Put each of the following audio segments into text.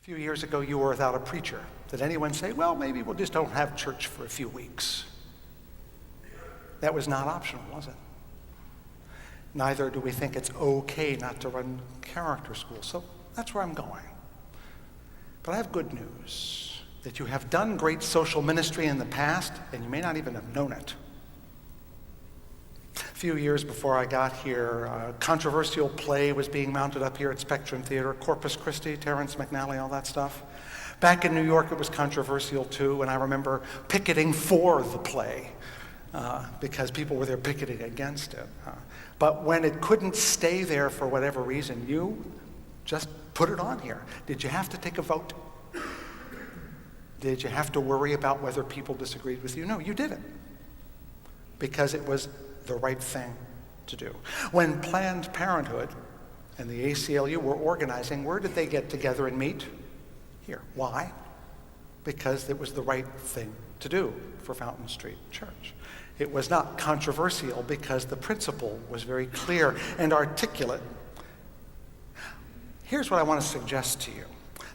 A few years ago, you were without a preacher. Did anyone say, well, maybe we'll just don't have church for a few weeks? That was not optional, was it? Neither do we think it's okay not to run character school. So that's where I'm going. But I have good news, that you have done great social ministry in the past, and you may not even have known it. A few years before I got here, a controversial play was being mounted up here at Spectrum Theater, Corpus Christi, Terrence McNally, all that stuff. Back in New York, it was controversial too, and I remember picketing for the play because people were there picketing against it. But when it couldn't stay there for whatever reason, you just put it on here. Did you have to take a vote? Did you have to worry about whether people disagreed with you? No, you did it because it was the right thing to do. When Planned Parenthood and the ACLU were organizing, where did they get together and meet? Here. Why? Because it was the right thing to do for Fountain Street Church. It was not controversial because the principle was very clear and articulate. Here's what I want to suggest to you,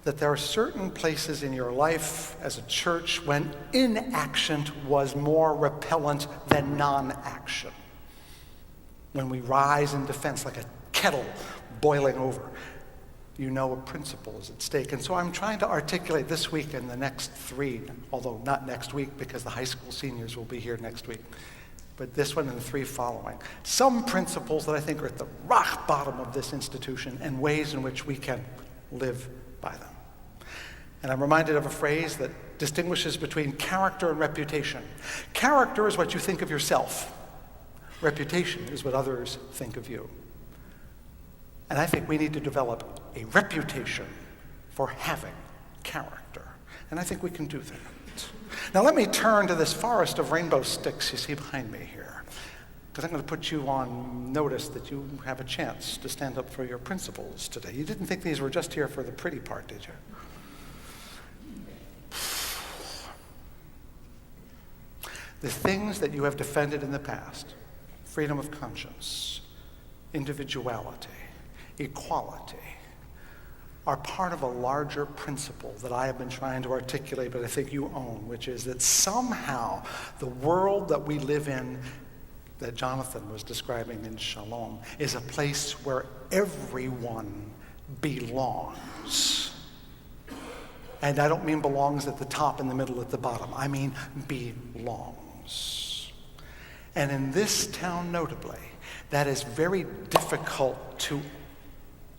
that there are certain places in your life as a church when inaction was more repellent than non-action. When we rise in defense like a kettle boiling over, you know a principle is at stake. And so I'm trying to articulate this week and the next 3, although not next week because the high school seniors will be here next week, but this one and the 3 following. Some principles that I think are at the rock bottom of this institution and ways in which we can live by them. And I'm reminded of a phrase that distinguishes between character and reputation. Character is what you think of yourself. Reputation is what others think of you. And I think we need to develop a reputation for having character. And I think we can do that. Now let me turn to this forest of rainbow sticks you see behind me here, because I'm going to put you on notice that you have a chance to stand up for your principles today. You didn't think these were just here for the pretty part, did you? The things that you have defended in the past, freedom of conscience, individuality, equality, are part of a larger principle that I have been trying to articulate, but I think you own, which is that somehow the world that we live in, that Jonathan was describing in Shalom, is a place where everyone belongs. And I don't mean belongs at the top, in the middle, at the bottom. I mean belongs. And in this town, notably, that is very difficult to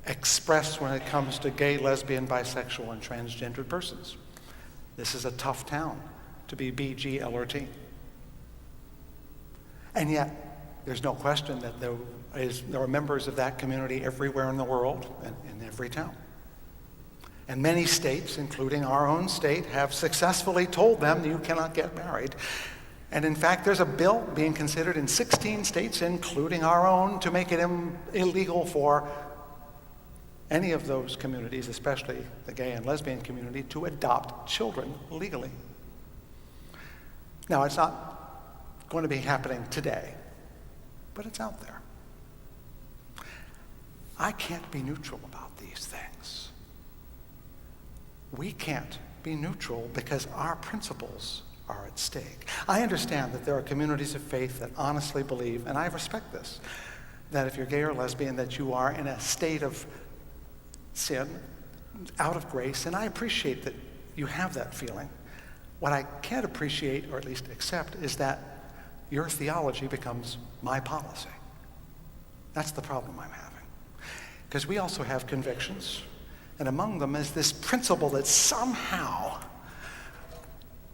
express when it comes to gay, lesbian, bisexual, and transgendered persons. This is a tough town to be B, G, L, or T. And yet, there's no question that there are members of that community everywhere in the world and in every town. And many states, including our own state, have successfully told them you cannot get married. And in fact, there's a bill being considered in 16 states, including our own, to make it illegal for any of those communities, especially the gay and lesbian community, to adopt children legally. Now, it's not going to be happening today, but it's out there. I can't be neutral about these things. We can't be neutral because our principles are at stake. I understand that there are communities of faith that honestly believe, and I respect this, that if you're gay or lesbian, that you are in a state of sin, out of grace, and I appreciate that you have that feeling. What I can't appreciate, or at least accept, is that your theology becomes my policy. That's the problem I'm having. Because we also have convictions, and among them is this principle that somehow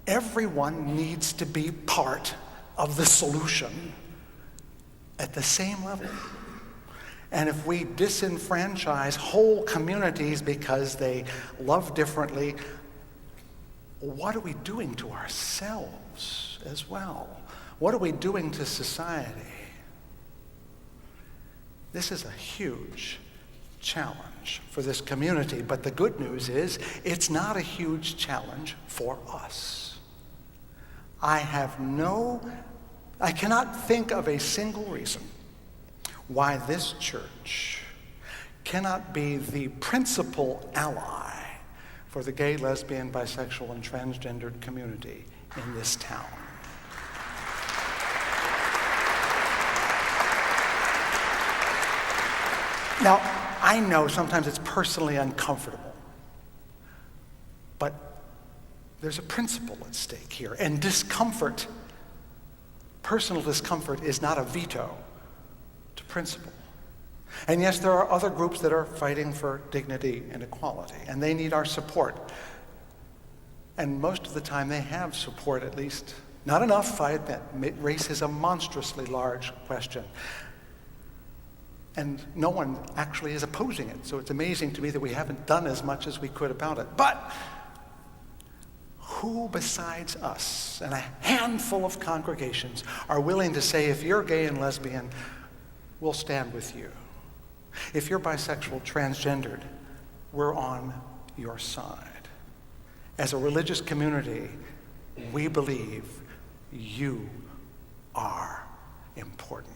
everyone needs to be part of the solution at the same level. And if we disenfranchise whole communities because they love differently, what are we doing to ourselves as well? What are we doing to society? This is a huge challenge for this community, but the good news is it's not a huge challenge for us. I cannot think of a single reason why this church cannot be the principal ally for the gay, lesbian, bisexual, and transgendered community in this town. Now, I know sometimes it's personally uncomfortable, but there's a principle at stake here, and discomfort, personal discomfort, is not a veto to principle. And yes, there are other groups that are fighting for dignity and equality, and they need our support. And most of the time they have support, at least. Not enough, I admit. Race is a monstrously large question. And no one actually is opposing it, so it's amazing to me that we haven't done as much as we could about it. But who besides us and a handful of congregations are willing to say, if you're gay and lesbian, we'll stand with you? If you're bisexual, transgendered, we're on your side. As a religious community, we believe you are important.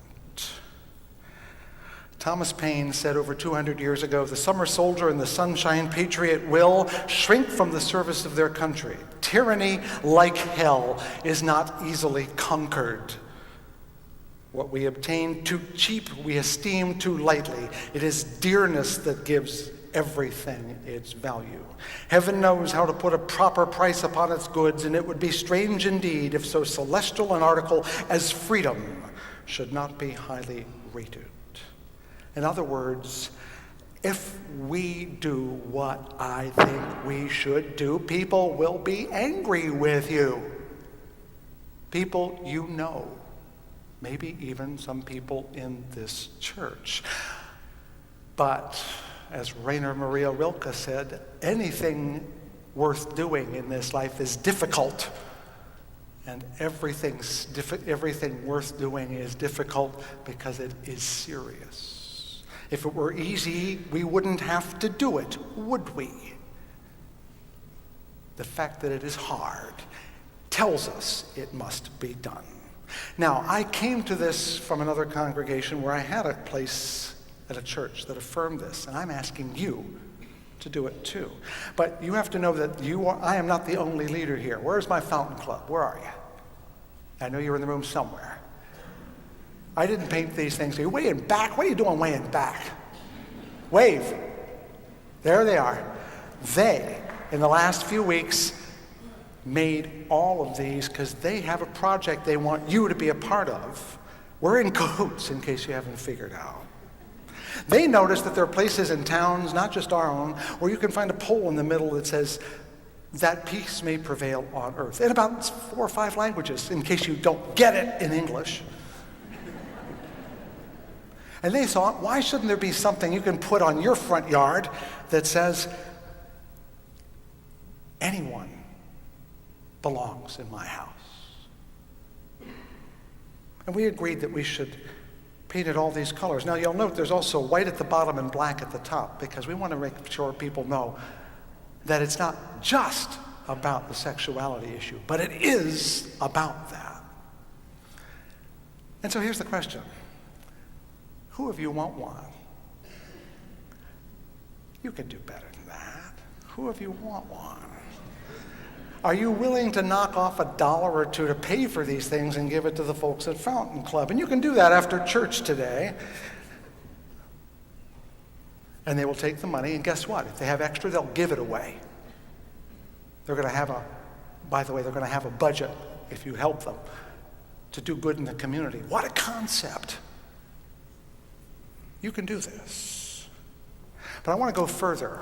Thomas Paine said over 200 years ago, the summer soldier and the sunshine patriot will shrink from the service of their country. Tyranny, like hell, is not easily conquered. What we obtain too cheap, we esteem too lightly. It is dearness that gives everything its value. Heaven knows how to put a proper price upon its goods, and it would be strange indeed if so celestial an article as freedom should not be highly rated. In other words, if we do what I think we should do, people will be angry with you. People you know, maybe even some people in this church. But as Rainer Maria Rilke said, anything worth doing in this life is difficult. And everything worth doing is difficult because it is serious. If it were easy, we wouldn't have to do it, would we? The fact that it is hard tells us it must be done. Now, I came to this from another congregation where I had a place at a church that affirmed this, and I'm asking you to do it too. But you have to know that I am not the only leader here. Where's my fountain club? Where are you? I know you're in the room somewhere. I didn't paint these things. Are you way in back? What are you doing way in back? Wave. There they are. They, in the last few weeks, made all of these because they have a project they want you to be a part of. We're in cahoots, in case you haven't figured out. They noticed that there are places in towns, not just our own, where you can find a pole in the middle that says, that peace may prevail on earth, in about 4 or 5 languages, in case you don't get it in English. And they thought, why shouldn't there be something you can put on your front yard that says, anyone belongs in my house? And we agreed that we should paint it all these colors. Now you'll note there's also white at the bottom and black at the top, because we want to make sure people know that it's not just about the sexuality issue, but it is about that. And so here's the question. Who of you won't want? You can do better than that. Who of you want one? Are you willing to knock off $1 or $2 to pay for these things and give it to the folks at Fountain Club? And you can do that after church today. And they will take the money, and guess what? If they have extra, they'll give it away. They're going to have they're going to have a budget, if you help them, to do good in the community. What a concept. You can do this. But I want to go further.